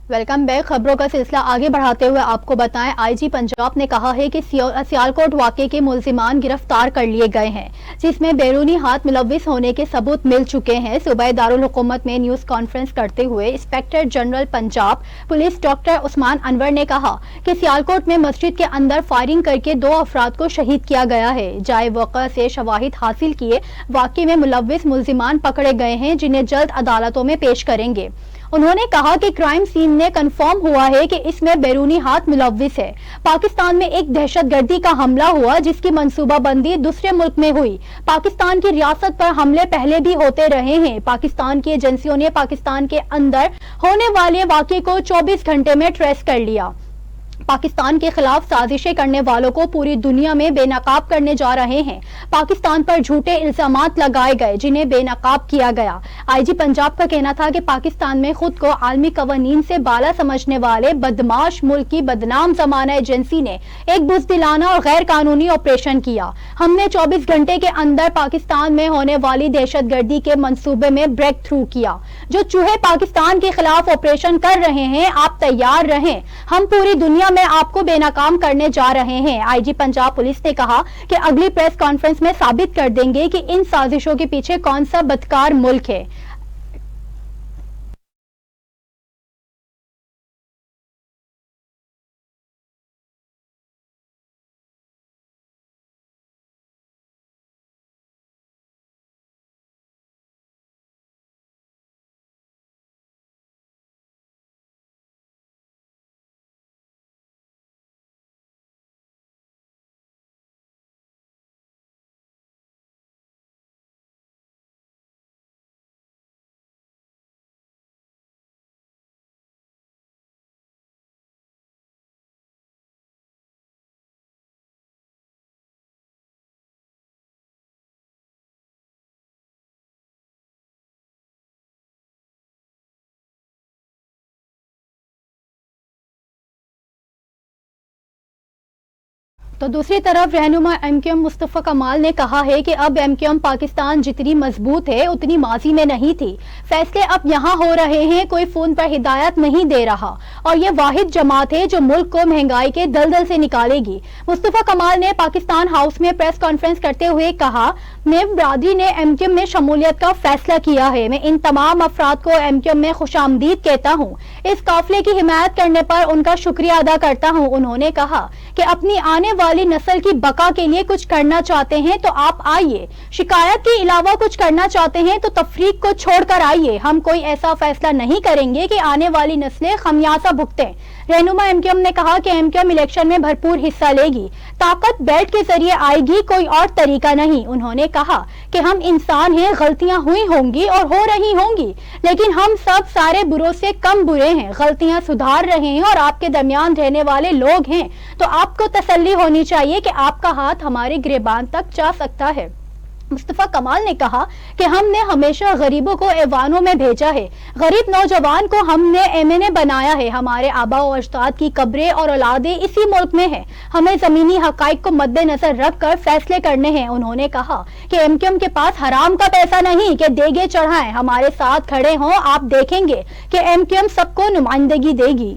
Welcome back. खबरों का सिलसिला आगे बढ़ाते हुए आपको बताएं, आईजी पंजाब ने कहा है कि सियालकोट वाक़े के मुल्जिमान गिरफ्तार कर लिए गए हैं, जिसमें बैरूनी हाथ मुलव्विस होने के सबूत मिल चुके हैं। सूबे दारुल हुकूमत में न्यूज़ कॉन्फ्रेंस करते हुए inspector general Punjab police doctor Usman Anwar ने कहा कि सियालकोट में मस्जिद के अंदर फायरिंग करके 2 अफराद को शहीद किया गया है। जाए वक़्त से शवाहिद हासिल किए वाक़े में मुलव्विस मुल्जिमान पकड़े गए हैं, जिन्हें जल्द अदालतों में पेश करेंगे। उन्होंने कहा कि क्राइम सीन ने कंफर्म हुआ है कि इसमें बैरूनी हाथ मुलव्विस है। पाकिस्तान में एक दहशतगर्दी का हमला हुआ, जिसकी मंसूबाबंदी दूसरे मुल्क में हुई। पाकिस्तान की रियासत पर हमले पहले भी होते रहे हैं। पाकिस्तान की एजेंसियों ने पाकिस्तान के अंदर होने वाले वाक़े को 24 घंटे में ट्रेस कर लिया। पाकिस्तान के खिलाफ साजिशें करने वालों को पूरी दुनिया में बेनकाब करने जा रहे हैं। पाकिस्तान पर झूठे इल्जामात लगाए गए, जिन्हें बेनकाब किया गया। आईजी पंजाब का कहना था कि पाकिस्तान में खुद को आलमी कवानीन से बाला समझने वाले बदमाश मुल्क की बदनाम जमाना एजेंसी ने एक बुज़दिलाना और गैर कानूनी ऑपरेशन किया। हमने 24 घंटे के अंदर पाकिस्तान में होने वाली दहशतगर्दी के मंसूबे में ब्रेक थ्रू किया। जो चूहे पाकिस्तान के खिलाफ ऑपरेशन कर रहे हैं, आप तैयार रहें, हम पूरी दुनिया में आपको बेनकाम करने जा रहे हैं। आईजी पंजाब पुलिस ने कहा कि अगली प्रेस कॉन्फ्रेंस में साबित कर देंगे कि इन साजिशों के पीछे कौन सा बदकार मुल्क है। तो दूसरी तरफ रहनुमा एमक्यूएम मुस्तफा कमाल ने कहा है कि अब एमक्यूएम पाकिस्तान जितनी मजबूत है उतनी माजी में नहीं थी। फैसले अब यहाँ हो रहे हैं, कोई फोन पर हिदायत नहीं दे रहा, और ये वाहिद जमात है जो मुल्क को महंगाई के दलदल से निकालेगी। मुस्तफा कमाल ने पाकिस्तान हाउस में प्रेस कॉन्फ्रेंस करते हुए कहा, नेब बरादरी ने एमक्यूएम में शमूलियत का फैसला किया है। मैं इन तमाम अफराद को एमक्यूएम में खुशामदीद कहता हूँ। इस काफिले की हिमायत करने पर उनका शुक्रिया अदा करता हूँ। उन्होंने कहा कि अपनी आने वाली नस्ल की बका के लिए कुछ करना चाहते हैं तो आप आइए, शिकायत के अलावा कुछ करना चाहते हैं तो तफरीक को छोड़कर आइए। हम कोई ऐसा फैसला नहीं करेंगे कि आने वाली नस्लें खमियाजा भुगतें। रहनुमा एमक्यूएम ने कहा कि एमक्यूएम इलेक्शन में भरपूर हिस्सा लेगी, ताकत बेल्ट के जरिए आएगी, कोई और तरीका नहीं। उन्होंने कहा कि हम इंसान हैं, गलतियां हुई होंगी और हो रही होंगी, लेकिन हम सब सारे बुरों से कम बुरे हैं, गलतियां सुधार रहे हैं और आपके दरमियान रहने वाले लोग हैं, तो आपको तसल्ली होनी चाहिए कि आपका हाथ हमारे गिरेबान तक जा सकता है। मुस्तफा कमाल ने कहा कि हमने हमेशा गरीबों को ऐवानों में भेजा है, गरीब नौजवान को हमने एमएनए बनाया है। हमारे आबा और अजदाद की कब्रें और औलादें इसी मुल्क में हैं। हमें जमीनी हकाइक को मद्देनजर रखकर फैसले करने हैं। उन्होंने कहा कि एमक्यूएम के पास हराम का पैसा नहीं कि देगे चढ़ाएं, हमारे साथ खड़े हों, आप देखेंगे कि एमक्यूएम सबको नुमाइंदगी देगी।